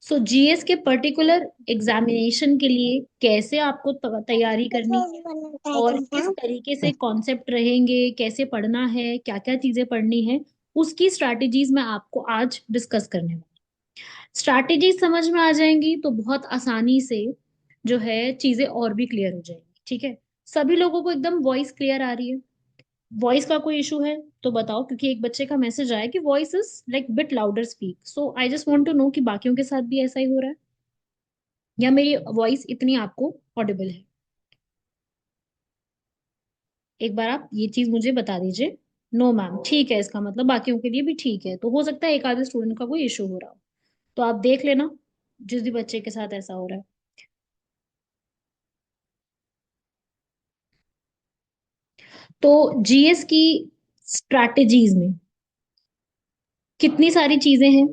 सो GS के particular examination के लिए कैसे आपको तैयारी करनी है और किस तरीके से कॉन्सेप्ट रहेंगे, कैसे पढ़ना है, क्या क्या चीजें पढ़नी है, उसकी स्ट्रैटेजीज मैं आपको आज डिस्कस करने वाली। स्ट्रैटेजी समझ में आ जाएंगी तो बहुत आसानी से जो है चीजें और भी क्लियर हो जाएंगी। ठीक है, सभी लोगों को एकदम वॉइस क्लियर आ रही है? वॉइस का कोई इशू है तो बताओ, क्योंकि एक बच्चे का मैसेज आया कि voice is like bit louder speak. So I just want to know कि बाकियों के साथ भी ऐसा ही हो रहा है या मेरी वॉइस इतनी आपको ऑडिबल है। एक बार आप ये चीज मुझे बता दीजिए। नो मैम, ठीक है, इसका मतलब बाकियों के लिए भी ठीक है। तो हो सकता है एक आधे स्टूडेंट का कोई इशू हो रहा हो, तो आप देख लेना जिस भी बच्चे के साथ ऐसा हो रहा है। तो जीएस की स्ट्रैटेजीज में कितनी सारी चीजें हैं,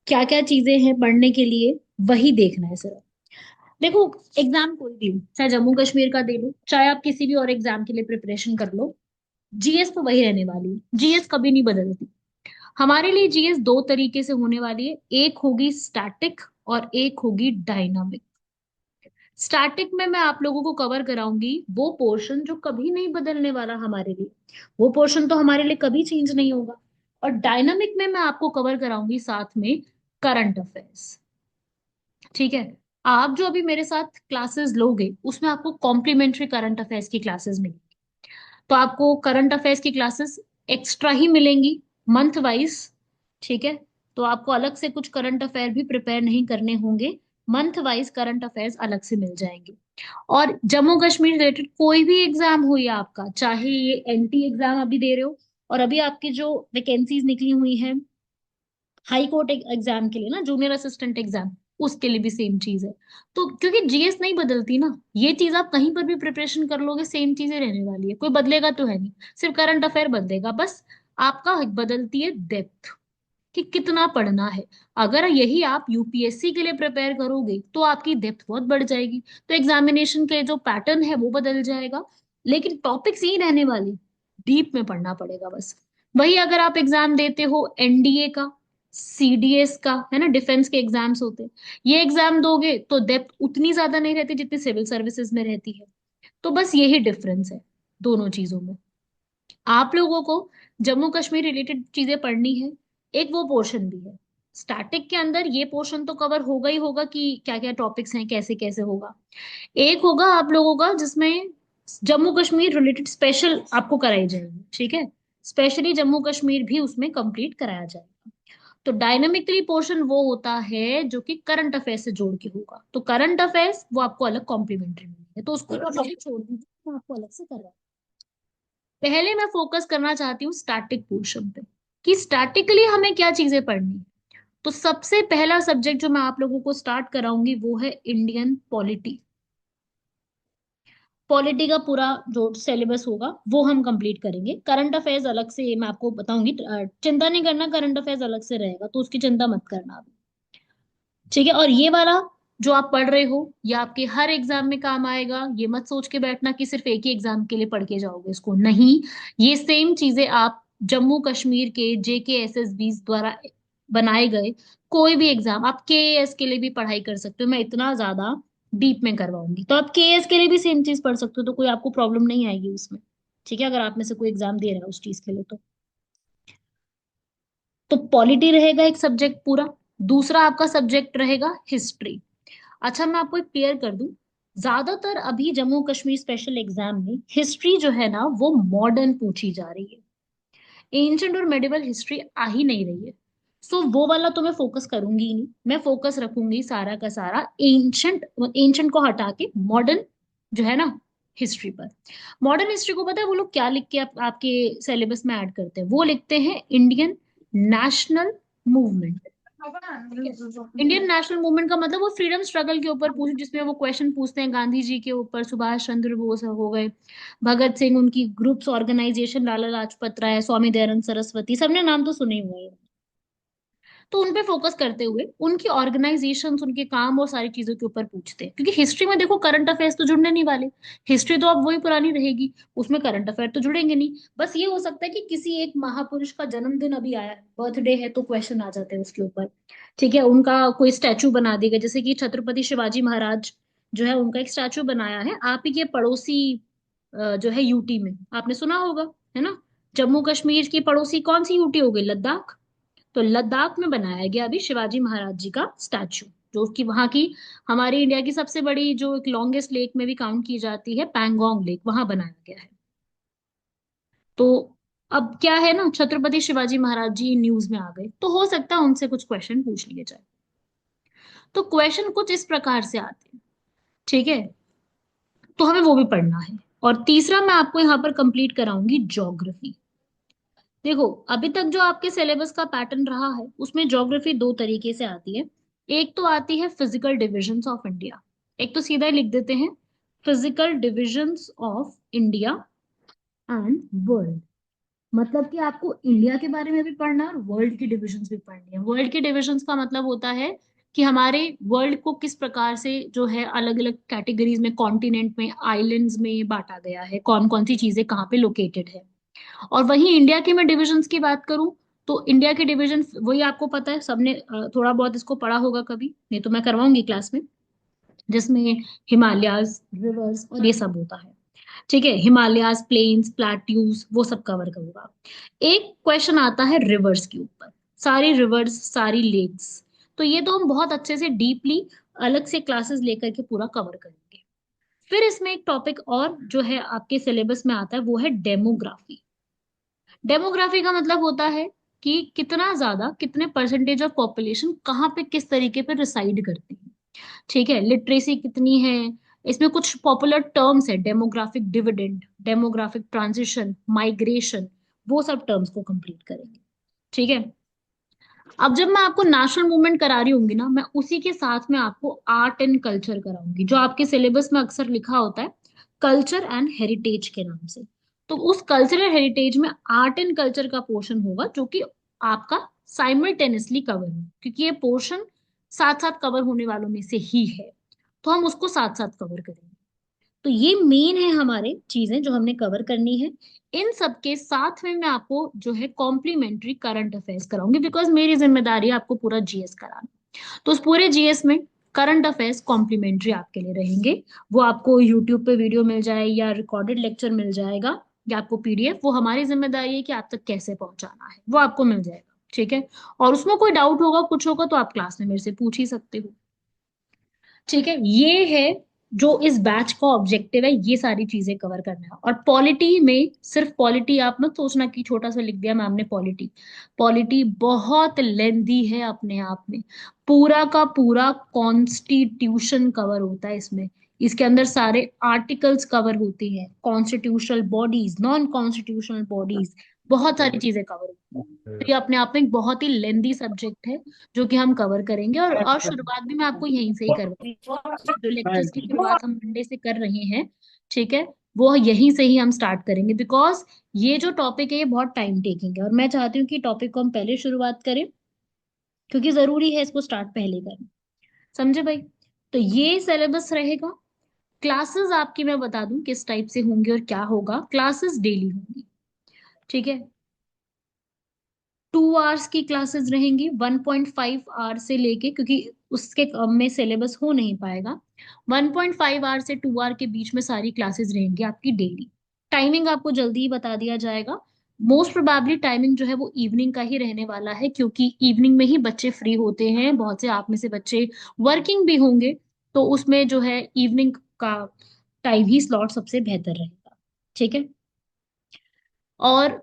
क्या क्या चीजें हैं पढ़ने के लिए, वही देखना है सिर्फ। देखो, एग्जाम कोई भी हो, चाहे जम्मू कश्मीर का दे लो, चाहे आप किसी भी और एग्जाम के लिए प्रिपरेशन कर लो, जीएस तो वही रहने वाली है। जीएस कभी नहीं बदलती। हमारे लिए जीएस दो तरीके से होने वाली है, एक होगी स्टैटिक और एक होगी डायनामिक। स्टैटिक में मैं आप लोगों को कवर कराऊंगी वो पोर्शन जो कभी नहीं बदलने वाला हमारे लिए, वो पोर्शन तो हमारे लिए कभी चेंज नहीं होगा। और डायनामिक में मैं आपको कवर कराऊंगी साथ में करंट अफेयर्स। ठीक है, आप जो अभी मेरे साथ क्लासेस लोगे उसमें आपको कॉम्प्लीमेंट्री करंट अफेयर्स की क्लासेस मिलेंगी। तो आपको करंट अफेयर्स की क्लासेस एक्स्ट्रा ही मिलेंगी मंथ वाइज। ठीक है, तो आपको अलग से कुछ करंट अफेयर भी प्रिपेयर नहीं करने होंगे। मंथ वाइज करंट अफेयर्स अलग से मिल जाएंगे। और जम्मू कश्मीर रिलेटेड कोई भी एग्जाम हो या आपका, चाहे ये एनटी एग्जाम अभी दे रहे हो और अभी आपकी जो वैकेंसीज निकली हुई हैं हाई कोर्ट एग्जाम के लिए ना, जूनियर असिस्टेंट एग्जाम, उसके लिए भी सेम चीज है। तो क्योंकि जीएस नहीं बदलती ना, ये चीज आप कहीं पर भी प्रिपरेशन कर लोगे सेम चीजें रहने वाली है, कोई बदलेगा तो है नहीं। सिर्फ करंट अफेयर बदलेगा बस। आपका बदलती है डेप्थ, कि कितना पढ़ना है। अगर यही आप यूपीएससी के लिए प्रिपेयर करोगे तो आपकी डेप्थ बहुत बढ़ जाएगी, तो एग्जामिनेशन के जो पैटर्न है वो बदल जाएगा, लेकिन टॉपिक्स यही रहने वाली। डीप में पढ़ना पड़ेगा बस। वही अगर आप एग्जाम देते हो एनडीए का, सीडीएस का, है ना, डिफेंस के एग्जाम्स होते हैं, ये एग्जाम दोगे तो डेप्थ उतनी ज्यादा नहीं रहती जितनी सिविल सर्विसेज में रहती है। तो बस यही डिफरेंस है दोनों चीजों में। आप लोगों को जम्मू कश्मीर रिलेटेड चीजें पढ़नी है, एक वो पोर्शन भी है। स्टैटिक के अंदर ये पोर्शन तो कवर होगा ही होगा कि क्या क्या टॉपिक्स हैं, कैसे कैसे होगा। एक होगा आप लोगों का जिसमें जम्मू कश्मीर रिलेटेड स्पेशल आपको कराई जाएगी। ठीक है, स्पेशली जम्मू कश्मीर भी उसमें कंप्लीट कराया जाएगा। तो डायनामिकली पोर्शन वो होता है जो कि करंट अफेयर से जोड़ के होगा। तो करंट अफेयर्स वो आपको अलग कॉम्प्लीमेंट्री मिलेंगे, तो उसको तो आप छोड़ दीजिए, मैं आपको अलग से कर रहा हूँ। पहले मैं फोकस करना चाहती हूँ स्टैटिक पोर्शन पे, कि स्टैटिकली हमें क्या चीजें पढ़नी है। तो सबसे पहला सब्जेक्ट जो मैं आप लोगों को स्टार्ट कराऊंगी वो है इंडियन पॉलिटी। पॉलिटी का पूरा जो सिलेबस होगा वो हम कंप्लीट करेंगे। करंट अफेयर्स अलग से मैं आपको बताऊंगी, चिंता नहीं करना, करंट अफेयर्स अलग से रहेगा तो उसकी चिंता मत करना अभी। ठीक है, और ये वाला जो आप पढ़ रहे हो ये आपके हर एग्जाम में काम आएगा। ये मत सोच के बैठना कि सिर्फ एक ही एग्जाम के लिए पढ़ के जाओगे इसको, नहीं। ये सेम चीजें आप जम्मू कश्मीर के जेकेएसएसबी द्वारा बनाए गए कोई भी एग्जाम, आप केएएस के लिए भी पढ़ाई कर सकते हो। मैं इतना ज्यादा डीप में करवाऊंगी तो आप केएएस के लिए भी सेम चीज पढ़ सकते हो, तो कोई आपको प्रॉब्लम नहीं आएगी उसमें। ठीक है, अगर आप में से कोई एग्जाम दे रहा है उस चीज के लिए तो पॉलिटी रहेगा एक सब्जेक्ट पूरा। दूसरा आपका सब्जेक्ट रहेगा हिस्ट्री। अच्छा, मैं आपको एक क्लियर कर दूं, ज्यादातर अभी जम्मू कश्मीर स्पेशल एग्जाम में हिस्ट्री जो है ना वो मॉडर्न पूछी जा रही है, एंशंट और मेडिवल हिस्ट्री आ ही नहीं रही है। सो वो वाला तो मैं फोकस करूंगी ही नहीं, मैं फोकस रखूंगी सारा का सारा एंशंट एंशंट को हटा के मॉडर्न जो है ना हिस्ट्री पर। मॉडर्न हिस्ट्री को पता है वो लोग क्या लिख के आपके सिलेबस में ऐड करते हैं? वो लिखते हैं इंडियन नेशनल मूवमेंट। ठीक है, इंडियन नेशनल मूवमेंट का मतलब वो फ्रीडम स्ट्रगल के ऊपर पूछ, जिसमें वो क्वेश्चन पूछते हैं गांधी जी के ऊपर, सुभाष चंद्र बोस हो गए, भगत सिंह, उनकी ग्रुप्स ऑर्गेनाइजेशन, लाला लाजपत राय, स्वामी दयानंद सरस्वती, सबने नाम तो सुने हुए हैं। तो उन पे फोकस करते हुए उनकी ऑर्गेनाइजेशंस, उनके काम और सारी चीजों के ऊपर पूछते हैं, क्योंकि हिस्ट्री में देखो करंट अफेयर्स तो जुड़ने नहीं वाले। हिस्ट्री तो अब वही पुरानी रहेगी, उसमें करंट अफेयर तो जुड़ेंगे नहीं। बस ये हो सकता है कि किसी एक महापुरुष का जन्मदिन अभी आया है, बर्थडे है, तो क्वेश्चन आ जाते हैं उसके ऊपर। ठीक है, उनका कोई स्टैचू बना देगा, जैसे कि छत्रपति शिवाजी महाराज जो है उनका एक स्टैचू बनाया है आप ही के पड़ोसी जो है यूटी में, आपने सुना होगा, है ना। जम्मू कश्मीर की पड़ोसी कौन सी यूटी हो गई, लद्दाख। तो लद्दाख में बनाया गया अभी शिवाजी महाराज जी का स्टैचू, जो कि वहां की हमारी इंडिया की सबसे बड़ी जो एक लॉन्गेस्ट लेक में भी काउंट की जाती है, पैंगोंग लेक, वहां बनाया गया है। तो अब क्या है ना, छत्रपति शिवाजी महाराज जी न्यूज में आ गए, तो हो सकता है उनसे कुछ क्वेश्चन पूछ लिए जाए। तो क्वेश्चन कुछ इस प्रकार से आते हैं। ठीक है, तो हमें वो भी पढ़ना है। और तीसरा मैं आपको यहाँ पर कंप्लीट कराऊंगी ज्योग्राफी। देखो, अभी तक जो आपके सिलेबस का पैटर्न रहा है उसमें ज्योग्राफी दो तरीके से आती है। एक तो आती है फिजिकल डिविजन्स ऑफ इंडिया, एक तो सीधा ही लिख देते हैं physical divisions of India and world. मतलब कि आपको इंडिया के बारे में भी पढ़ना है और वर्ल्ड की डिविजन्स भी पढ़नी है। वर्ल्ड की डिविजन्स का मतलब होता है कि हमारे वर्ल्ड को किस प्रकार से जो है अलग अलग कैटेगरीज में, कॉन्टिनेंट में, आइलैंड्स में बांटा गया है, कौन कौन सी चीजें कहाँ पे लोकेटेड है। और वहीं इंडिया के मैं डिविजन्स की बात करूं, तो इंडिया के डिवीजन वही आपको पता है, सबने थोड़ा बहुत इसको पढ़ा होगा कभी, नहीं तो मैं करवाऊंगी क्लास में, जिसमें हिमालयाज, रिवर्स और ये सब होता है। ठीक है, हिमालयाज, प्लेन्स, प्लेट्यूज, वो सब कवर करूंगा। एक क्वेश्चन आता है रिवर्स के ऊपर, सारी रिवर्स, सारी लेक्स। तो ये तो हम बहुत अच्छे से डीपली अलग से क्लासेस लेकर के पूरा कवर करेंगे। फिर इसमें एक टॉपिक और जो है आपके सिलेबस में आता है, वो है डेमोग्राफी। डेमोग्राफी का मतलब होता है कि कितना ज्यादा, कितने परसेंटेज ऑफ पॉपुलेशन कहाँ पे किस तरीके पे रिसाइड करती है। ठीक है, लिटरेसी कितनी है, इसमें कुछ पॉपुलर टर्म्स है, demographic dividend, demographic transition, migration, वो सब टर्म्स को कंप्लीट करेंगे। ठीक है, अब जब मैं आपको नेशनल मूवमेंट करा रही होंगी ना, मैं उसी के साथ में आपको आर्ट एंड कल्चर कराऊंगी, जो आपके सिलेबस में अक्सर लिखा होता है कल्चर एंड हेरिटेज के नाम से। तो उस कल्चरल हेरिटेज में आर्ट एंड कल्चर का पोर्शन होगा, जो कि आपका साइमल्टेनियसली कवर हो, क्योंकि ये पोर्शन साथ साथ कवर होने वालों में से ही है, तो हम उसको साथ साथ कवर करेंगे। तो ये मेन है हमारे चीजें जो हमने कवर करनी है। इन सब के साथ में मैं आपको जो है कॉम्प्लीमेंट्री करंट अफेयर्स कराऊंगी, बिकॉज मेरी जिम्मेदारी है आपको पूरा जीएस कराना। तो उस पूरे जीएस में करंट अफेयर्स कॉम्प्लीमेंट्री आपके लिए रहेंगे। वो आपको यूट्यूब पे वीडियो मिल जाए या रिकॉर्डेड लेक्चर मिल जाएगा या आपको पीडीएफ, वो हमारी जिम्मेदारी है कि आप तक कैसे पहुंचाना है, वो आपको मिल जाएगा। ठीक है, और उसमें कोई डाउट होगा, कुछ होगा, तो आप क्लास में मेरे से पूछ ही सकते हो। ठीक है, ये है जो इस बैच का ऑब्जेक्टिव है, ये सारी चीजें कवर करना है। और पॉलिटी में सिर्फ पॉलिटी आप मत सोचना कि छोटा सा लिख दिया मैम ने पॉलिटी। पॉलिटी बहुत लेंदी है अपने आप में, पूरा का पूरा कॉन्स्टिट्यूशन कवर होता है इसमें। इसके अंदर सारे आर्टिकल्स कवर होते हैं, constitutional bodies, non constitutional bodies, बहुत सारी चीजें कवर होती हैं। तो ये अपने आप में एक बहुत ही लेंदी सब्जेक्ट है, जो कि हम कवर करेंगे। और शुरुआत भी मैं आपको यहीं से ही करवाऊंगी, जो लेक्चर्स की शुरुआत हम मंडे से कर रहे हैं। ठीक है, वो यहीं से ही हम स्टार्ट करेंगे, बिकॉज ये जो टॉपिक है ये बहुत टाइम टेकिंग है, और मैं चाहती हूँ कि टॉपिक को हम पहले शुरुआत करें, क्योंकि जरूरी है इसको स्टार्ट पहले करना। समझे भाई। तो ये सिलेबस रहेगा। क्लासेस आपकी मैं बता दूं किस टाइप से होंगी और क्या होगा। क्लासेस डेली होंगी। ठीक है, 2 आवर्स की क्लासेस रहेंगी, 1.5 आवर से लेके, क्योंकि उसके कम में सिलेबस हो नहीं पाएगा। 1.5 आवर से 2 आवर के बीच में सारी क्लासेस रहेंगी आपकी डेली। टाइमिंग आपको जल्दी ही बता दिया जाएगा। मोस्ट प्रोबेबली टाइमिंग जो है वो इवनिंग का ही रहने वाला है, क्योंकि इवनिंग में ही बच्चे फ्री होते हैं, बहुत से आप में से बच्चे वर्किंग भी होंगे, तो उसमें जो है इवनिंग का टाइम ही स्लॉट सबसे बेहतर रहेगा। ठीक है, और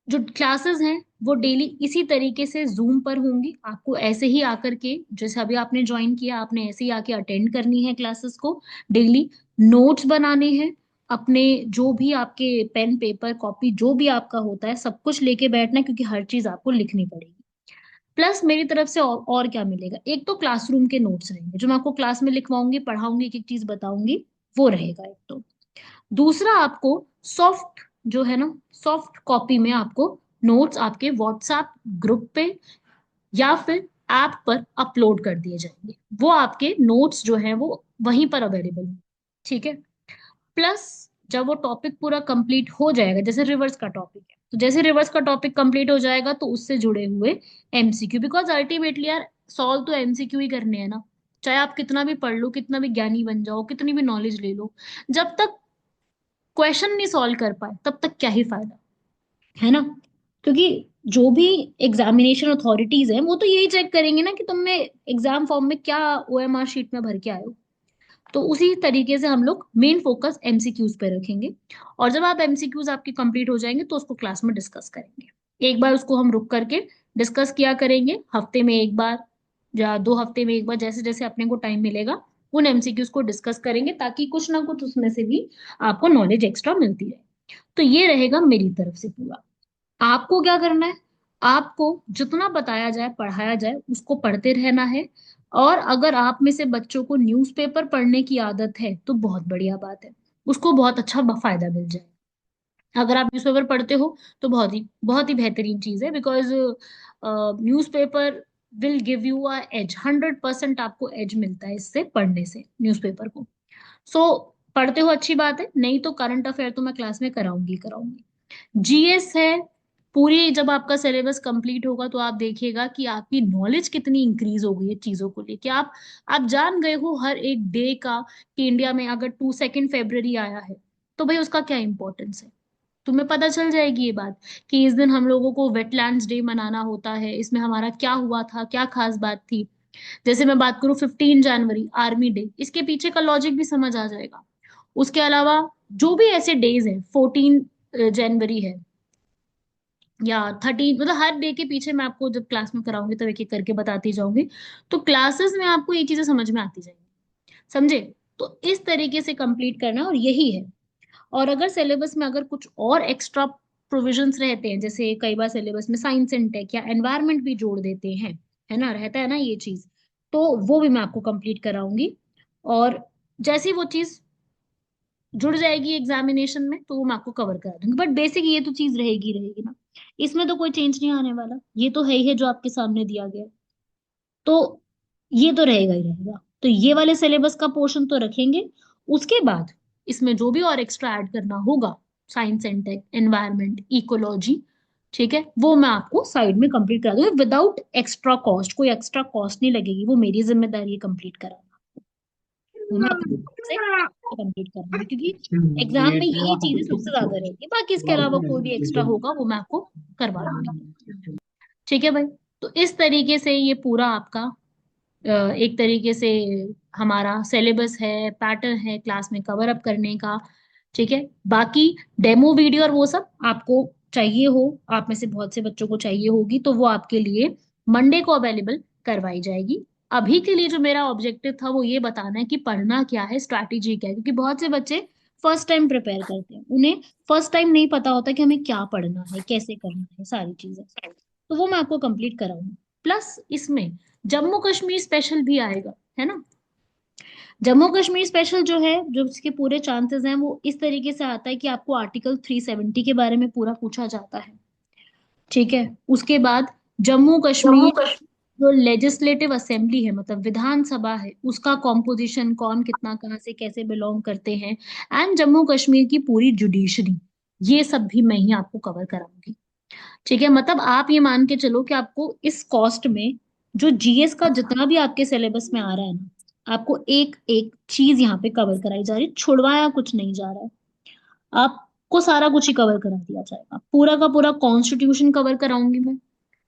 जो क्लासेस हैं वो डेली इसी तरीके से जूम पर होंगी, आपको ऐसे ही आकर के, जैसे अभी आपने ज्वाइन किया, आपने ऐसे ही आके अटेंड करनी है क्लासेस को डेली। नोट्स बनाने हैं अपने, जो भी आपके पेन पेपर कॉपी जो भी आपका होता है सब कुछ लेके बैठना है, क्योंकि हर चीज आपको लिखनी पड़ेगी। प्लस मेरी तरफ से और क्या मिलेगा, एक तो क्लासरूम के नोट्स रहेंगे जो मैं आपको क्लास में लिखवाऊंगी, पढ़ाऊंगी, एक एक चीज बताऊंगी, वो रहेगा एक तो। दूसरा, आपको सॉफ्ट जो है ना, सॉफ्ट कॉपी में आपको नोट्स आपके व्हाट्सएप ग्रुप पे या फिर ऐप पर अपलोड कर दिए जाएंगे। वो आपके नोट्स जो हैं वो वहीं पर अवेलेबल हैं। ठीक है। प्लस जब वो टॉपिक पूरा कंप्लीट हो जाएगा, जैसे रिवर्स का टॉपिक है, तो जैसे रिवर्स का टॉपिक कंप्लीट हो जाएगा तो उससे जुड़े हुए एमसीक्यू, बिकॉज अल्टीमेटली यार सॉल्व तो एमसीक्यू ही करने हैं ना। चाहे आप कितना भी पढ़ लो, कितना भी ज्ञानी बन जाओ, कितनी भी नॉलेज ले लो, जब तक क्वेश्चन नहीं सॉल्व कर पाए तब तक क्या ही फायदा, है ना। क्योंकि जो भी एग्जामिनेशन अथॉरिटीज हैं वो तो यही चेक करेंगे ना कि तुमने एग्जाम फॉर्म में क्या ओएमआर शीट में भर के आए हो। तो उसी तरीके से हम लोग मेन फोकस एमसीक्यूज पे रखेंगे। और जब आप एमसीक्यूज आपके कंप्लीट हो जाएंगे तो उसको क्लास में डिस्कस करेंगे। एक बार उसको हम रुक करके डिस्कस किया करेंगे, हफ्ते में एक बार या 2 हफ्ते में एक बार, जैसे जैसे अपने को टाइम मिलेगा उन एमसीक्यूज को डिस्कस करेंगे, ताकि कुछ ना कुछ उसमें से भी आपको नॉलेज एक्स्ट्रा मिलती रहे। तो ये रहेगा मेरी तरफ से पूरा। आपको क्या करना है, आपको जितना बताया जाए पढ़ाया जाए उसको पढ़ते रहना है। और अगर आप में से बच्चों को न्यूज़पेपर पढ़ने की आदत है तो बहुत बढ़िया बात है, उसको बहुत अच्छा फायदा मिल जाए। अगर आप न्यूज़पेपर पढ़ते हो तो बहुत ही बेहतरीन चीज है, because newspaper will give you a edge, 100% आपको एज मिलता है इससे, पढ़ने से न्यूज़पेपर को। सो पढ़ते हो अच्छी बात है, नहीं तो करंट अफेयर तो मैं क्लास में कराऊंगी कराऊंगी। जीएस है पूरी, जब आपका सिलेबस कंप्लीट होगा तो आप देखिएगा कि आपकी नॉलेज कितनी इंक्रीज हो गई है चीजों को लेके। आप जान गए हो हर एक डे का, कि इंडिया में अगर 2 फरवरी आया है तो भाई उसका क्या इंपॉर्टेंस है। तुम्हें पता चल जाएगी ये बात कि इस दिन हम लोगों को वेटलैंड्स डे मनाना होता है, इसमें हमारा क्या हुआ था, क्या खास बात थी। जैसे मैं बात करूँ 15 जनवरी आर्मी डे, इसके पीछे का लॉजिक भी समझ आ जाएगा। उसके अलावा जो भी ऐसे डेज हैं, 14 जनवरी है या 13, मतलब हर डे के पीछे मैं आपको जब क्लास में कराऊंगी तो एक एक करके बताती जाऊंगी। तो क्लासेस में आपको ये चीजें समझ में आती जाएंगी, समझे। तो इस तरीके से कंप्लीट करना है, और यही है। और अगर सिलेबस में अगर कुछ और एक्स्ट्रा प्रोविजंस रहते हैं, जैसे कई बार सिलेबस में साइंस एंड टेक या एनवायरनमेंट भी जोड़ देते हैं, है ना, रहता है ना ये चीज, तो वो भी मैं आपको कंप्लीट कराऊंगी। और जैसी वो चीज जुड़ जाएगी एग्जामिनेशन में तो वो मैं आपको कवर करा दूंगी, बट बेसिक ये तो चीज रहेगी रहेगी ना। इसमें तो कोई चेंज नहीं आने वाला, ये तो है ही है जो आपके सामने दिया गया है। तो ये तो रहेगा ही रहेगा। तो ये वाले सिलेबस का पोर्शन तो रखेंगे। उसके बाद इसमें जो भी और एक्स्ट्रा ऐड करना होगा, science and tech, environment, ecology, ठीक है, वो मैं आपको साइड में कंप्लीट करा दूंगी विदाउट एक्स्ट्रा कॉस्ट। कोई एक्स्ट्रा कॉस्ट नहीं लगेगी, वो मेरी जिम्मेदारी है कंप्लीट कराना। वो मैं अपनी तरफ से कंप्लीट करूंगी, क्योंकि एग्जाम में यही चीजें सबसे ज्यादा रहेगी, बाकी इसके अलावा कोई भी एक्स्ट्रा होगा वो मैं आपको करवा दूंगी। ठीक है भाई। तो इस तरीके से ये पूरा आपका एक तरीके से हमारा सिलेबस है, पैटर्न है क्लास में कवर अप करने का। ठीक है। बाकी डेमो वीडियो और वो सब आपको चाहिए हो, आप में से बहुत से बच्चों को चाहिए होगी, तो वो आपके लिए मंडे को अवेलेबल करवाई जाएगी। अभी के लिए जो मेरा ऑब्जेक्टिव था वो ये बताना है कि पढ़ना क्या है, स्ट्रैटेजी क्या है, क्योंकि बहुत से बच्चे फर्स्ट टाइम प्रिपेयर करते हैं, उन्हें फर्स्ट टाइम नहीं पता होता कि हमें क्या पढ़ना है, कैसे करना है, सारी चीजें। तो वो मैं आपको कंप्लीट कराऊंगी। प्लस इसमें जम्मू कश्मीर स्पेशल भी आएगा, है ना। जम्मू कश्मीर स्पेशल जो है, जो इसके पूरे चांसेस हैं, वो इस तरीके से आता है कि आपको आर्टिकल 370 के बारे में पूरा पूछा जाता है। ठीक है। उसके बाद जम्मू जम्मू कश्मीर कश्मीर। जो लेजिस्लेटिव असेंबली है, मतलब विधानसभा है, उसका कॉम्पोजिशन, कौन कितना कहाँ से कैसे बिलोंग करते हैं, एंड जम्मू कश्मीर की पूरी जुडिशरी, ये सब भी मैं ही आपको कवर कराऊंगी। ठीक है। मतलब आप ये मान के चलो कि आपको इस कॉस्ट में जो जीएस का जितना भी आपके सिलेबस में आ रहा है ना, आपको एक एक चीज यहाँ पे कवर कराई जा रही है, छुड़वाया कुछ नहीं जा रहा है। आपको सारा कुछ ही कवर करा दिया जाएगा, पूरा का पूरा कॉन्स्टिट्यूशन कवर कराऊंगी मैं।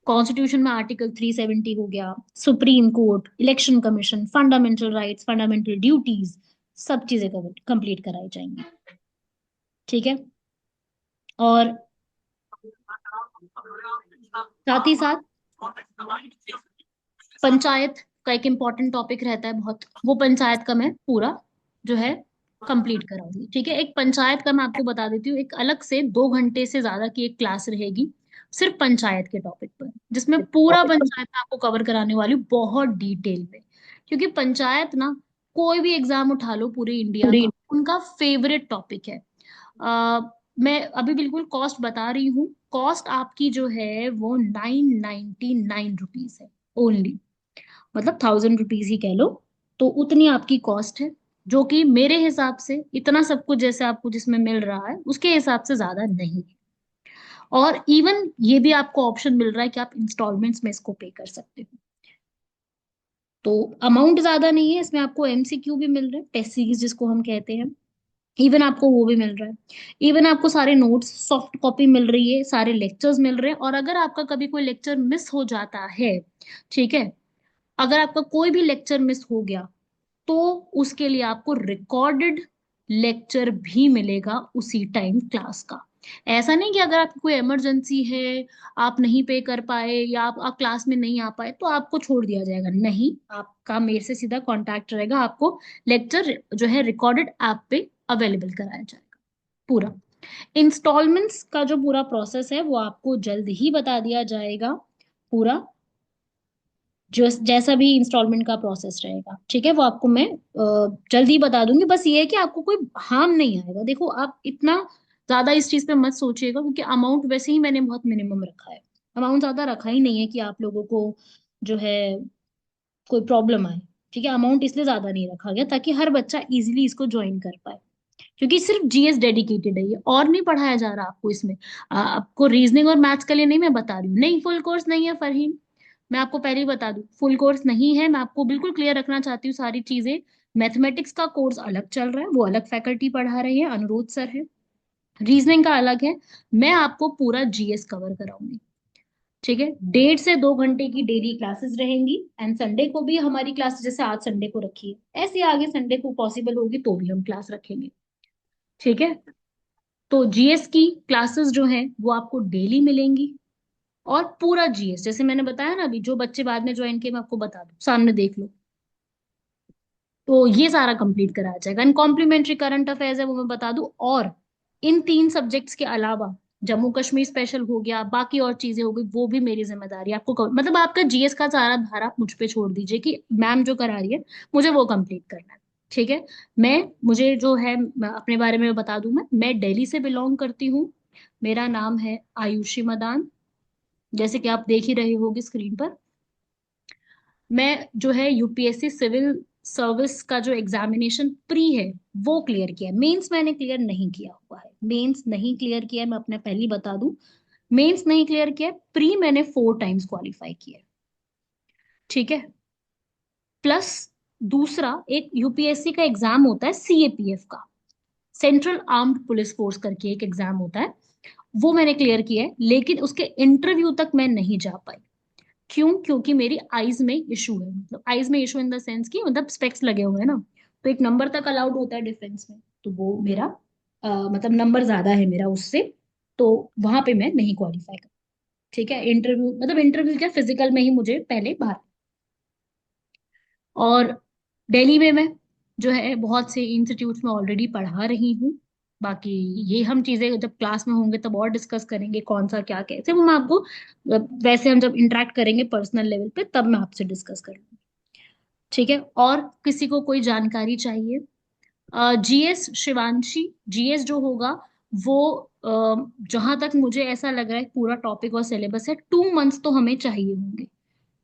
कॉन्स्टिट्यूशन में आर्टिकल 370 हो गया, supreme court, election commission, fundamental rights, fundamental duties, सब चीजें कवर कंप्लीट कराई जाएंगी। ठीक है। और साथ ही साथ पंचायत का एक इम्पॉर्टेंट टॉपिक रहता है बहुत, वो पंचायत का मैं पूरा जो है कंप्लीट कराऊंगी। ठीक है। एक पंचायत का मैं आपको बता देती हूँ, एक अलग से 2 घंटे से ज्यादा की एक क्लास रहेगी सिर्फ पंचायत के टॉपिक पर, जिसमें पूरा पंचायत मैं आपको कवर कराने वाली हूँ बहुत डिटेल में। क्योंकि पंचायत ना, कोई भी एग्जाम उठा लो पूरे इंडिया पूरी। का, उनका फेवरेट टॉपिक है। आ, मैं अभी बिल्कुल कॉस्ट बता रही हूँ। कॉस्ट आपकी जो है वो 999 रुपीज है। ओनली, मतलब 1000 रुपीज ही कह लो। तो उतनी आपकी कॉस्ट है, जो कि मेरे हिसाब से इतना सब कुछ जैसे आपको जिसमें मिल रहा है उसके हिसाब से ज्यादा नहीं है। और इवन ये भी आपको ऑप्शन मिल रहा है कि आप इंस्टॉलमेंट्स में इसको पे कर सकते हो। तो अमाउंट ज्यादा नहीं है इसमें, आपको एमसीक्यू भी मिल रहा है, टेस्ट सीरीज जिसको हम कहते हैं, इवन आपको वो भी मिल रहा है। इवन आपको सारे नोट्स सॉफ्ट कॉपी मिल रही है, सारे लेक्चर्स मिल रहे हैं। और अगर आपका कभी कोई लेक्चर मिस हो जाता है, ठीक है, अगर आपका कोई भी लेक्चर मिस हो गया, तो उसके लिए आपको रिकॉर्डेड लेक्चर भी मिलेगा उसी टाइम क्लास का। ऐसा नहीं कि अगर आपकी कोई इमरजेंसी है, आप नहीं पे कर पाए या आप क्लास में नहीं आ पाए तो आपको छोड़ दिया जाएगा, नहीं, आपका मेरे से सीधा कांटेक्ट रहेगा, आपको लेक्चर जो है रिकॉर्डेड ऐप पे अवेलेबल कराया जाएगा पूरा। इंस्टॉलमेंट्स का जो पूरा प्रोसेस है वो आपको जल्द ही बता दिया जाएगा पूरा, जो जैसा भी इंस्टॉलमेंट का प्रोसेस रहेगा, ठीक है, वो आपको मैं जल्दी बता दूंगी। बस ये है कि आपको कोई हार्म नहीं आएगा। देखो आप इतना ज्यादा इस चीज पे मत सोचिएगा, क्योंकि अमाउंट वैसे ही मैंने बहुत मिनिमम रखा है, अमाउंट ज्यादा रखा ही नहीं है कि आप लोगों को जो है कोई प्रॉब्लम आए। ठीक है, अमाउंट इसलिए ज्यादा नहीं रखा गया ताकि हर बच्चा इजीली इसको ज्वाइन कर पाए, क्योंकि सिर्फ जीएस डेडिकेटेड है ये, और नहीं पढ़ाया जा रहा आपको इसमें। आपको रीजनिंग और मैथ्स के लिए नहीं मैं बता रही हूँ, नहीं फुल कोर्स नहीं है फरहीन, मैं आपको पहले ही बता दूं फुल कोर्स नहीं है, मैं आपको बिल्कुल क्लियर रखना चाहती हूँ सारी चीजें। मैथमेटिक्स का कोर्स अलग चल रहा है, वो अलग फैकल्टी पढ़ा रही है, अनुरोध सर है। रीजनिंग का अलग है, मैं आपको पूरा जीएस कवर कराऊंगी। ठीक है, 1.5 से 2 घंटे की डेली क्लासेस रहेंगी, एंड संडे को भी हमारी क्लास, जैसे आज संडे को रखी है ऐसे आगे संडे को पॉसिबल होगी तो भी हम क्लास रखेंगे। ठीक है, तो जीएस की क्लासेस जो हैं वो आपको डेली मिलेंगी। और पूरा जीएस जैसे मैंने बताया ना, अभी जो बच्चे बाद में ज्वाइन किए मैं आपको बता दूं, सामने देख लो। तो ये सारा कंप्लीट कराया जाएगा, एंड कॉम्प्लीमेंट्री करंट अफेयर्स है वो मैं बता दूं। और इन 3 सब्जेक्ट्स के अलावा जम्मू कश्मीर स्पेशल हो गया, बाकी और चीजें हो गई, वो भी मेरी जिम्मेदारी है आपको मतलब आपका जीएस का सारा भार आप मुझ पे छोड़ दीजिए कि मैम जो करा रही है मुझे वो कंप्लीट करना है। ठीक है, मैं मुझे जो है मैं अपने बारे में बता दूं, मैं दिल्ली से बिलोंग करती हूँ। मेरा नाम है आयुषी मदान, जैसे कि आप देख ही रहे होगे स्क्रीन पर। मैं जो है यूपीएससी सिविल सर्विस का जो एग्जामिनेशन प्री है वो क्लियर किया है, मेंस मैंने क्लियर नहीं किया हुआ है, मेंस नहीं क्लियर किया है, मैं अपने पहले ही बता दूं, मेंस नहीं क्लियर किया है, प्री मैंने 4 टाइम्स क्वालिफाई किया है। ठीक है, प्लस दूसरा एक यूपीएससी का एग्जाम होता है सीएपीएफ का, सेंट्रल आर्म्ड पुलिस फोर्स करके एक एग्जाम होता है, वो मैंने क्लियर किया है, लेकिन उसके इंटरव्यू तक मैं नहीं जा पाई। क्यों? क्योंकि मेरी आईज में इशू है, मतलब आईज में इशू इन द सेंस कि मतलब स्पेक्स लगे हुए हैं ना, तो एक नंबर तक अलाउड होता है डिफेंस में, तो वो मेरा मतलब नंबर ज्यादा है मेरा उससे, तो वहां पे मैं नहीं क्वालिफाई कर। ठीक है, इंटरव्यू मतलब इंटरव्यू क्या, फिजिकल में ही मुझे पहले बाहर। और दिल्ली में मैं जो है बहुत से इंस्टीट्यूट्स में ऑलरेडी पढ़ा रही हूँ। बाकी ये हम चीजें जब क्लास में होंगे तब और डिस्कस करेंगे, कौन सा क्या कैसे, वो मैं आपको वैसे हम जब इंटरेक्ट करेंगे पर्सनल लेवल पे तब मैं आपसे डिस्कस करूंगी। ठीक है, और किसी को कोई जानकारी चाहिए? जीएस शिवांशी, जीएस जो होगा वो जहां तक मुझे ऐसा लग रहा है पूरा टॉपिक और सिलेबस है, 2 मंथ्स तो हमें चाहिए होंगे।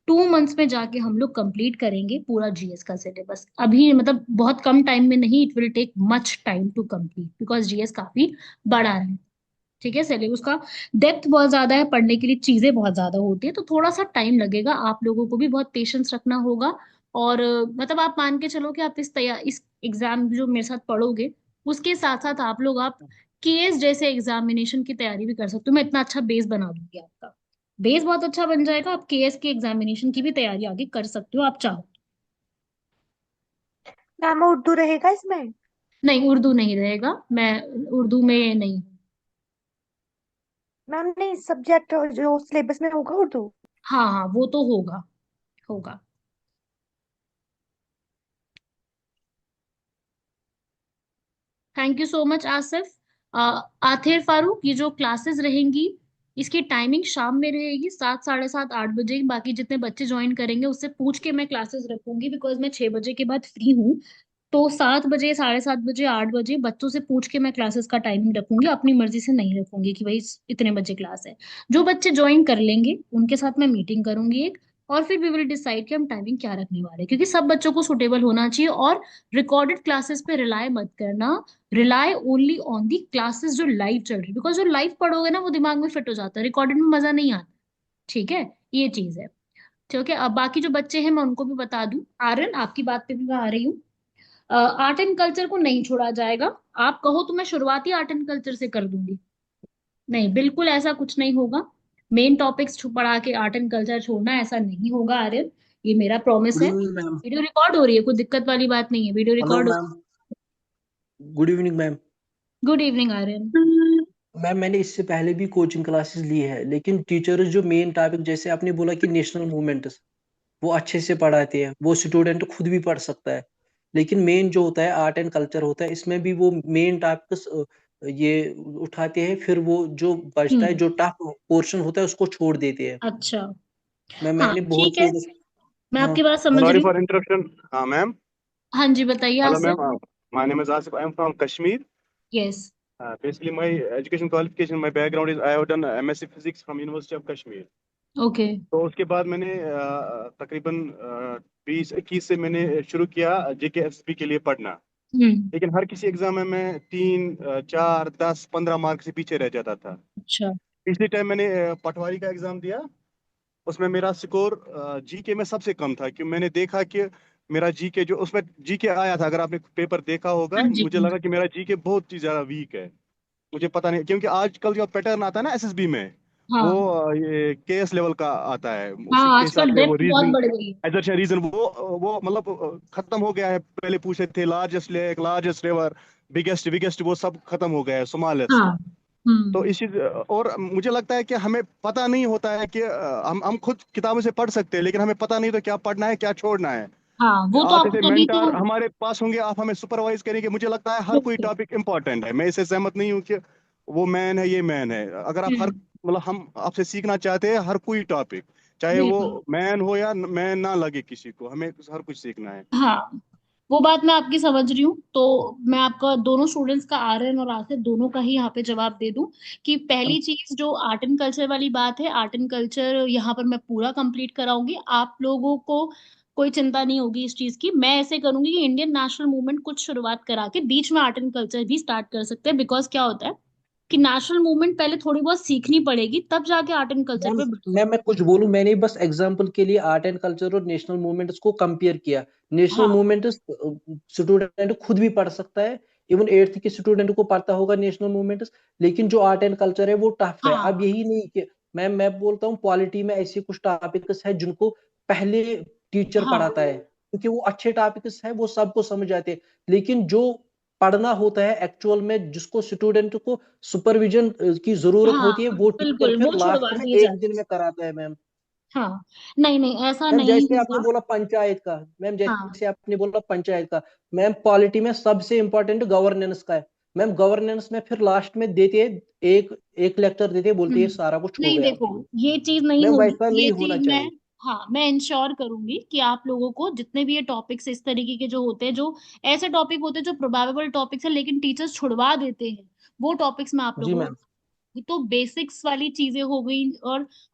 2 मंथ्स में जाके हम लोग कंप्लीट करेंगे पूरा जीएस का सिलेबस, अभी मतलब बहुत कम टाइम में नहीं, it will take much time to complete because GS काफी बड़ा है। ठीक है, सिलेबस का डेप्थ बहुत ज्यादा है, पढ़ने के लिए चीजें बहुत ज्यादा होती है, तो थोड़ा सा टाइम लगेगा, आप लोगों को भी बहुत पेशेंस रखना होगा। और मतलब आप मान के चलो कि आप इस एग्जाम जो मेरे साथ पढ़ोगे उसके साथ साथ आप केएस जैसे एग्जामिनेशन की तैयारी भी कर सकते हो, मैं इतना अच्छा बेस बना दूंगी आपका, बेस बहुत अच्छा बन जाएगा, आप केएस के एग्जामिनेशन की भी तैयारी आगे कर सकते हो आप चाहो। मैम उर्दू रहेगा इसमें? नहीं, उर्दू नहीं रहेगा, मैं उर्दू में नहीं। मैम नहीं, सब्जेक्ट जो सिलेबस में होगा उर्दू? हाँ हाँ, वो तो होगा, होगा। Thank you so much Asif. Athir Farooq, ये जो क्लासेस रहेंगी इसकी टाइमिंग शाम में रहेगी, 7, 7:30, 8 बजे। बाकी जितने बच्चे ज्वाइन करेंगे उससे पूछ के मैं क्लासेस रखूंगी, बिकॉज मैं 6 बजे के बाद फ्री हूँ। तो 7 बजे, 7:30 बजे, 8 बजे बच्चों से पूछ के मैं क्लासेस का टाइमिंग रखूंगी, अपनी मर्जी से नहीं रखूंगी कि भाई इतने बजे क्लास है। जो बच्चे ज्वाइन कर लेंगे उनके साथ मैं मीटिंग करूंगी एक, और फिर वी विल डिसाइड कि हम टाइमिंग क्या रखने वाले हैं, क्योंकि सब बच्चों को सुटेबल होना चाहिए। और रिकॉर्डेड क्लासेस पे रिलाय मत करना, rely only on the classes जो लाइव चल रही, बिकॉज जो लाइव पढ़ोगे ना वो दिमाग में फिट हो जाता है, रिकॉर्डेड में मजा नहीं आता। ठीक है, ये चीज है। ठीक है, अब बाकी जो बच्चे हैं मैं उनको भी बता दूं। आर्यन, आपकी बात पे भी मैं आ रही हूँ। आर्ट एंड कल्चर को नहीं छोड़ा जाएगा। आप कहो तो मैं शुरुआती आर्ट एंड कल्चर से कर दूंगी। नहीं, बिल्कुल ऐसा कुछ नहीं होगा। मेन टॉपिक्स पढ़ा के आर्ट एंड कल्चर छोड़ना, ऐसा नहीं होगा आर्यन। ये मेरा प्रॉमिस गुड है। Evening ma'am. वीडियो रिकॉर्ड हो रही है, कोई दिक्कत वाली बात नहीं है, वीडियो हेलो रिकॉर्ड हो। Ma'am. Good evening ma'am. Good evening Aryan. Ma'am मैंने इससे पहले भी कोचिंग क्लासेस ली है, लेकिन टीचर्स जो मेन टॉपिक जैसे आपने बोला कि नेशनल मूवमेंट्स वो अच्छे से पढ़ाते हैं, वो स्टूडेंट खुद भी पढ़ सकता है। लेकिन मेन जो होता है आर्ट एंड कल्चर होता है, इसमें भी वो मेन टॉपिक्स ये उठाते हैं, फिर वो जो बचता है हम्म। जो टफ पोर्शन होता है उसको छोड़ देते हैं। अच्छा। हाँ मैंने बहुत ठीक है, से। मैं हाँ। आपकी बात समझ Sorry रही हूँ। for interruption, ma'am. हाँ जी, बताइए Hello, Asif. ma'am. My name is Asif. I am from Kashmir. Yes. Basically, my education qualification, my background is I have done MSc Physics from University of Kashmir. Okay. तो उसके बाद मैंने तकरीबन 20-21 से मैंने शुरू किया JKSP के लिए पढ़ना। हम्म। लेकिन हर किसी एग्जाम में मैं 3, 4, 10, 15 मार्क से पीछे रह जाता था। अच्छा। पिछले टाइम मैंने पटवारी का एग्जाम दिया। उसमें मेरा स्कोर जीके में सबसे कम था, क्योंकि मैंने देखा कि मेरा जीके जो उसमें जीके आया था, अगर आपने पेपर देखा होगा, हाँ जी, मुझे हाँ जी। लगा कि मेरा जीके बहुत ही ज्यादा वीक है। मुझे पता नहीं, क्योंकि आजकल जो पैटर्न आता है ना एसएसबी में, वो हाँ ये केएस लेवल का आता है, उसी हाँ, के हिसाब आजकल से वो डेप्थ बहुत रीजनिंग, बढ़ गई है। एजर्शन रीजन वो मतलब खत्म हो गया है। पहले पूछे थे largest lake, largest river, biggest biggest, वो सब खत्म हो गया है, स्मॉलेस्ट। हाँ। तो हम्म। इस चीज, और मुझे लगता है कि हमें पता नहीं होता है कि हम खुद किताबों से पढ़ सकते हैं, लेकिन हमें पता नहीं तो क्या पढ़ना है क्या छोड़ना है। हाँ, वो तो आते आपको थे तभी तो। मेंटर हमारे पास होंगे, आप हमें सुपरवाइज करेंगे। मुझे लगता है हर कोई बिल्कुल। टॉपिक इंपॉर्टेंट है, मैं इससे सहमत नहीं हूँ कि वो मैन है ये मैन है। अगर आप हर हम्म। मतलब हम आपसे सीखना चाहते हैं हर कोई टॉपिक, चाहे वो बिल्कुल। मैन हो या मैन ना लगे किसी को, हमें हर कुछ सीखना है। हाँ, वो बात मैं आपकी समझ रही हूँ। तो मैं आपका दोनों स्टूडेंट्स का, आर्यन और आसिफ, दोनों का ही यहाँ पे जवाब दे दूं कि पहली चीज जो आर्ट एंड कल्चर वाली बात है, आर्ट एंड कल्चर यहाँ पर मैं पूरा कंप्लीट कराऊंगी। आप लोगों को कोई चिंता नहीं होगी इस चीज की। मैं ऐसे करूंगी कि इंडियन नेशनल मूवमेंट कुछ शुरुआत करा के बीच में आर्ट एंड कल्चर भी स्टार्ट कर सकते हैं, बिकॉज क्या होता है कि नेशनल मूवमेंट पहले थोड़ी बहुत सीखनी पड़ेगी, तब जाके आर्ट एंड कल्चर मैम पे बढ़ मैं सकते कुछ बोलूं, मैंने बस एग्जांपल के लिए आर्ट एंड कल्चर और नेशनल मूवमेंट्स को कंपेयर किया। हैं। नेशनल हाँ मूवमेंट स्टूडेंट खुद भी पढ़ सकता है, इवन एट्थ के स्टूडेंट को पढ़ता होगा नेशनल मूवमेंट्स। लेकिन जो आर्ट एंड कल्चर है वो टफ है। अब हाँ यही नहीं कि मैं बोलता हूँ पॉलिटी में ऐसे कुछ टॉपिक्स है जिनको पहले टीचर हाँ पढ़ाता है, क्योंकि वो अच्छे टॉपिक्स है, वो सबको समझ आते हैं। लेकिन जो पढ़ना होता है एक्चुअल में, जिसको स्टूडेंट को सुपरविजन की जरूरत हाँ। होती है, वो टीचर बिल्कुल, फिर वो लास्ट छुड़वा में दिए एक जाते दिन में कराता है मैम। हैं। हाँ, नहीं नहीं, ऐसा मैम नहीं जैसे आपने होगा। बोला पंचायत का, मैम हाँ जैसे आपने बोला पंचायत का, मैम पॉलिटी में सबसे इंपॉर्टेंट गवर्नेंस का है। मैम गवर्नेंस में फिर लास्ट में देते हैं एक एक लेक्चर देते हैं, बोलते हैं सारा कुछ हो नहीं, गया। देखो, ये चीज नहीं मैम होगी, वैसा ये नहीं होना चीज मैं, चाहिए। हाँ, मैं इंश्योर करूंगी कि आप लोगों को जितने भी ये टॉपिक्स इस तरीके के जो होते हैं, जो ऐसे टॉपिक होते हैं जो प्रोबेबल टॉपिक्स है लेकिन टीचर्स छुड़वा देते हैं, वो टॉपिक्स मैं आप जी लोगों मैम। को, तो बेसिक्स वाली चीजें हो गई।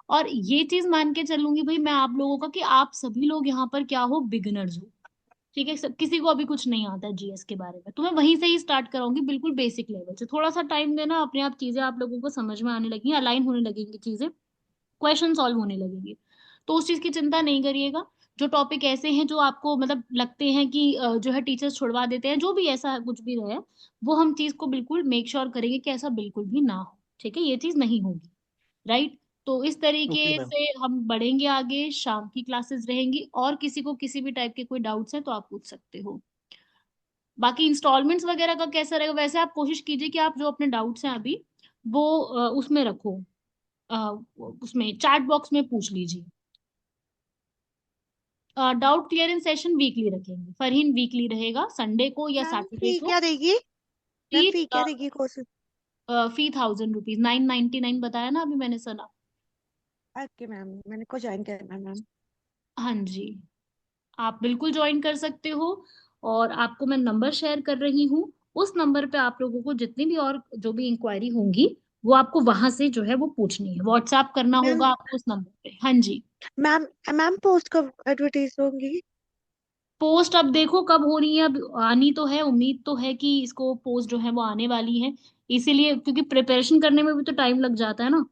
और ये चीज मान के चलूंगी भाई मैं आप लोगों का कि आप सभी लोग यहाँ पर क्या हो, बिगिनर्स हो। ठीक है, किसी को अभी कुछ नहीं आता जीएस के बारे में, तो मैं वहीं से ही स्टार्ट कराऊंगी, बिल्कुल बेसिक लेवल से। थोड़ा सा टाइम देना, अपने आप चीजें आप लोगों को समझ में आने लगेंगी, अलाइन होने लगेंगी चीजें, क्वेश्चन सॉल्व होने लगेंगे। तो उस चीज की चिंता नहीं करिएगा। जो टॉपिक ऐसे हैं जो आपको मतलब लगते हैं कि जो है टीचर्स छुड़वा देते हैं, जो भी ऐसा कुछ भी रहे, वो हम चीज को बिल्कुल मेक श्योर करेंगे कि ऐसा बिल्कुल भी ना हो। ठीक है, ये चीज नहीं होगी। राइट। तो इस तरीके ओके मैम। से हम बढ़ेंगे आगे, शाम की क्लासेस रहेंगी, और किसी को किसी भी टाइप के कोई डाउट्स हैं तो आप पूछ सकते हो। बाकी इंस्टॉलमेंट्स वगैरह का कैसा रहेगा, वैसे आप कोशिश कीजिए कि आप जो अपने डाउट्स हैं अभी वो उसमें रखो, अ, उसमें चैट बॉक्स में पूछ लीजिए। डाउट क्लियरेंस सेशन वीकली रखेंगे, फरहीन, वीकली रहेगा, संडे को या मैम सैटरडे फी को। क्या देगी? फी मैम फी क्या देगी कोर्स? फी 1000 रुपीज, 999 बताया ना अभी मैंने, सुना। ओके मैम, मैंने को ज्वाइन करना है मैम। हाँ जी, आप बिल्कुल ज्वाइन कर सकते हो। और आपको मैं नंबर शेयर कर रही हूँ, उस नंबर पे आप लोगों को जितनी भी और जो भी इंक्वायरी होंगी वो आपको वहां से जो है वो पूछनी है, व्हाट्सएप करना मैम होगा आपको उस नंबर पे। हाँ जी। मैम मैम पोस्ट कब एडवर्टाइज होंगी? पोस्ट अब देखो कब हो रही है, अब आनी तो है, उम्मीद तो है कि इसको पोस्ट जो है वो आने वाली है। इसीलिए क्योंकि प्रिपरेशन करने में भी तो टाइम लग जाता है ना,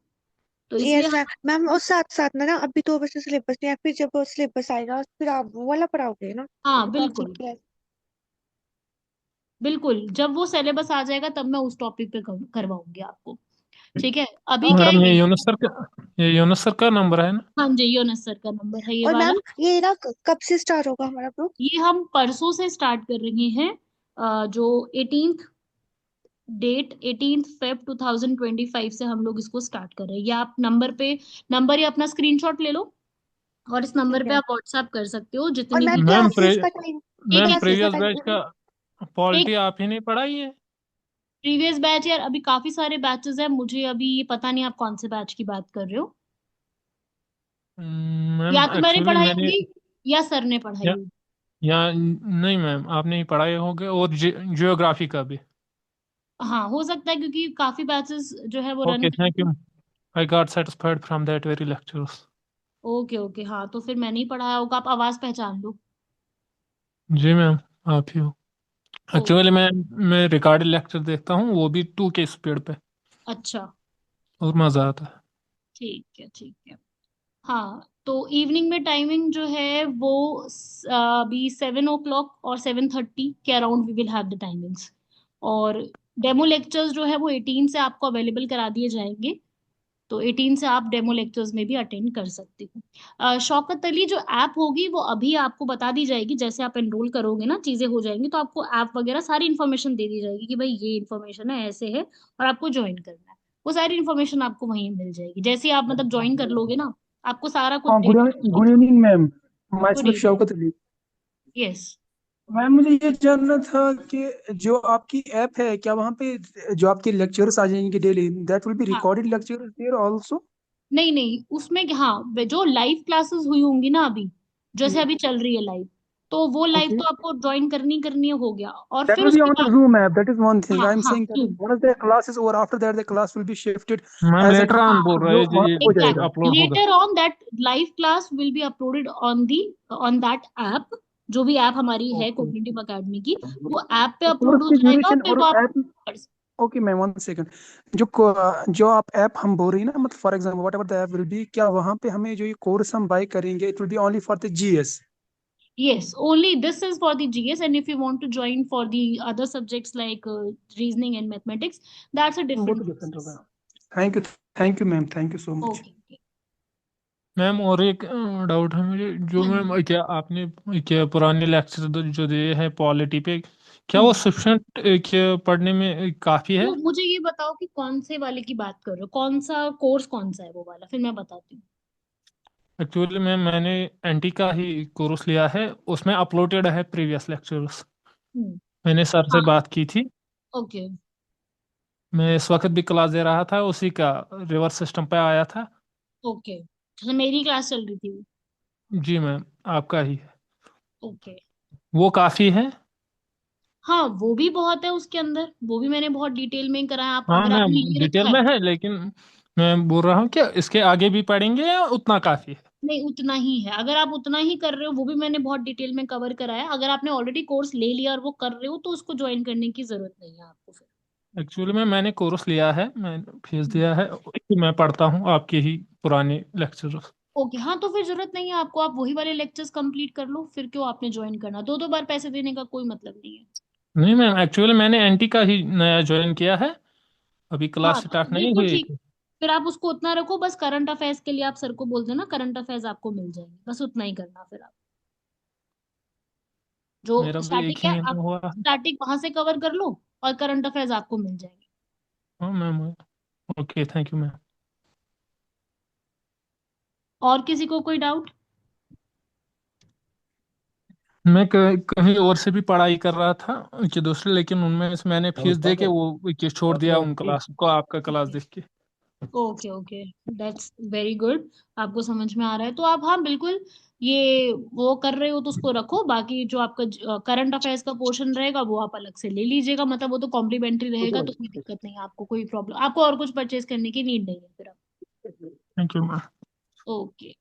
तो इसलिए यस मैम। मैम और साथ साथ में ना अभी 2 बजे सिलेबस नहीं है, फिर जब सिलेबस आएगा फिर आप वो वाला पढ़ाओगे ना, हाँ अभी तो आप बिल्कुल। जीके। बिल्कुल जब वो सिलेबस आ जाएगा तब मैं उस टॉपिक पे करवाऊंगी आपको। ठीक है। अभी क्या मैडम है ये ये। यूनुस सर का, ये यूनुस सर का नंबर है ना? हाँ जी, योनस सर का नंबर है ये और वाला। मैम ये ना कब से स्टार्ट होगा हमारा ग्रुप? ये हम परसों से स्टार्ट कर रहे हैं। जो 18th डेट, 18 फेब 2025 से हम लोग इसको स्टार्ट कर रहे हैं। ये आप नंबर या अपना स्क्रीनशॉट ले लो, और इस नंबर ठीक पे है। आप व्हाट्सएप कर सकते हो और जितनी मैम भी मैम क्लासेस। क्लासेस का टाइम, एक मैम एक क्लासेस का प्रीवियस सेकंड। बैच का एक पॉलिटी आप ही नहीं पढ़ाई है? प्रीवियस बैच यार, अभी काफी सारे बैचेस हैं, मुझे अभी ये पता नहीं आप कौन से बैच की बात कर रहे हो। या मैम तो मैंने एक्चुअली पढ़ाई मैंने, होगी या सर ने पढ़ाई या, होगी। या नहीं मैम आपने ही पढ़ाए होंगे, और जियोग्राफी का भी। हाँ हो सकता है, क्योंकि काफी बैचेस जो है वो रन ओके थैंक कर। You, I got satisfied from that very lectures. Okay okay, हाँ तो फिर मैंने ही पढ़ाया होगा, आप आवाज पहचान लो। जी मैम, आप ही हो। ओके। एक्चुअली मैं रिकॉर्डेड लेक्चर देखता हूँ, वो भी 2 के स्पीड पे, अच्छा। और मजा आता है। ठीक है ठीक है। हाँ तो इवनिंग में टाइमिंग जो है वो अभी 7 o'clock और 7:30 के around we will have the timings. और डेमो लेक्चर्स जो है वो 18 से आपको अवेलेबल करा दिए जाएंगे। तो 18 से आप डेमो लेक्चर्स में भी अटेंड कर सकते हो। शौकत अली, जो ऐप होगी वो अभी आपको बता दी जाएगी, जैसे आप एनरोल करोगे ना चीजें हो जाएंगी, तो आपको ऐप वगैरह सारी इन्फॉर्मेशन दे दी जाएगी कि भाई ये इन्फॉर्मेशन है, ऐसे है, और आपको ज्वाइन करना है। वो सारी इन्फॉर्मेशन आपको वहीं मिल जाएगी, जैसे ही आप मतलब ज्वाइन कर लोगे ना, आपको सारा कुछ हाँ, detail. Good evening ma'am. My good self evening. Shaukat Ali. Yes. Ma'am मुझे ये जानना था कि जो आपकी ऐप है, क्या वहाँ पे जो आपके लेक्चर्स आ जाएंगे डेली, दैट विल बी हाँ। Recorded lectures there also? नहीं नहीं, उसमें हाँ जो लाइव क्लासेस हुई होंगी ना अभी, जैसे अभी चल रही है लाइव, तो वो लाइव ओके, तो आपको ज्वाइन करनी करनी हो गया, और that फिर will be उसके on the बाद। Zoom app. That is one thing. हाँ I'm हाँ saying that Zoom। once the class is over, after that the class will be shifted ma'am as a later on हाँ बोल रहे जो हैं जी, वहाँ ये पे हो एग्जैक्ट, जाएगा। अपलोड होगा। Later on that live class will be uploaded on the on that app. जो भी ऐप हमारी है ओके, कोग्निटिव अकेडमी की, वो ऐप पे तो अपलोड कोर्स हो की जाएगा, ड्यूरेशन फिर और वो आप app. Okay ma'am, one second. जो आप ऐप हम बोल रही हैं ना, मतलब for example what ever the app will be, क्या वहाँ पे हमें जो ये कोर्स हम बाय करेंगे, it will be only for the GS? yes, only this is for the GS, and if you want to join for the other subjects like reasoning and mathematics, that's a वो different तो different होगा। process. Thank you ma'am, thank you so much. Okay okay। Ma'am और एक doubt है मुझे, जो हाँ जी। Ma'am क्या आपने क्या पुराने लेक्चर जो दिए हैं पॉलिटी पे, क्या वो हम्म। सफिशिएंट क्या पढ़ने में काफ़ी है? तो मुझे ये बताओ कि कौन से वाले की बात कर रहे हो, कौन सा कोर्स कौन सा है वो वाला, फिर मैं बताती हूँ। एक्चुअली मैम मैंने एनटी का ही कोर्स लिया है, उसमें अपलोडेड है प्रीवियस लेक्चर्स। हम्म। मैंने सर से हाँ। बात की थी। ओके। मैं इस वक्त भी क्लास दे रहा था, उसी का रिवर्स सिस्टम पे आया था। ओके, तो मेरी क्लास चल रही थी वो। जी मैम, आपका ही है। ओके। वो काफ़ी है? हाँ वो भी बहुत है उसके अंदर, वो भी मैंने बहुत डिटेल में ही कराया। आप हाँ अगर मैम, आपने ये डिटेल रखा में है। है, लेकिन मैं बोल रहा हूँ कि इसके आगे भी पढ़ेंगे या उतना काफ़ी है? नहीं उतना ही है, अगर आप उतना ही कर रहे हो, वो भी मैंने बहुत डिटेल में कवर कराया। अगर आपने ऑलरेडी कोर्स ले लिया और वो कर रहे हो, तो उसको ज्वाइन करने की जरूरत नहीं है आपको फिर। एक्चुअली में मैंने कोर्स लिया है, मैंने फीस हम्म। दिया है, मैं पढ़ता हूँ आपके ही पुराने लेक्चर। ओके, हाँ तो फिर जरूरत नहीं है आपको, आप वही वाले लेक्चर्स कंप्लीट कर लो, फिर क्यों आपने ज्वाइन करना, दो दो बार पैसे देने का कोई मतलब नहीं है। नहीं मैम, एक्चुअली मैंने एनटी का ही नया ज्वाइन किया है, अभी हाँ क्लास तो स्टार्ट नहीं बिल्कुल हुई ठीक। थी। फिर आप उसको उतना रखो, बस करंट अफेयर्स के लिए आप सर को बोल देना, करंट अफेयर्स आपको मिल जाएंगे, बस उतना ही करना फिर आप। जो मेरा भी एक स्टैटिक ही है महीना आप हुआ है। स्टैटिक वहां से कवर कर लो, और करंट अफेयर्स आपको मिल जाएंगे। हाँ ma'am, okay thank you ma'am. और किसी को कोई डाउट। मैं कहीं और से भी पढ़ाई कर रहा था कि दूसरे, लेकिन उनमें से मैंने फीस दे के वो कि छोड़ दिया उन क्लास को आपका क्लास देख के। Okay okay, that's very good. आपको समझ में आ रहा है तो आप, हाँ बिल्कुल, ये वो कर रहे हो तो उसको रखो। बाकी जो आपका करंट अफेयर्स का पोर्शन रहेगा वो आप अलग से ले लीजिएगा, मतलब वो तो कॉम्प्लीमेंट्री रहेगा, तो कोई दिक्कत नहीं है आपको, कोई प्रॉब्लम, आपको और कुछ परचेज करने की नीड नहीं है फिर। Thank you ma'am. ओके।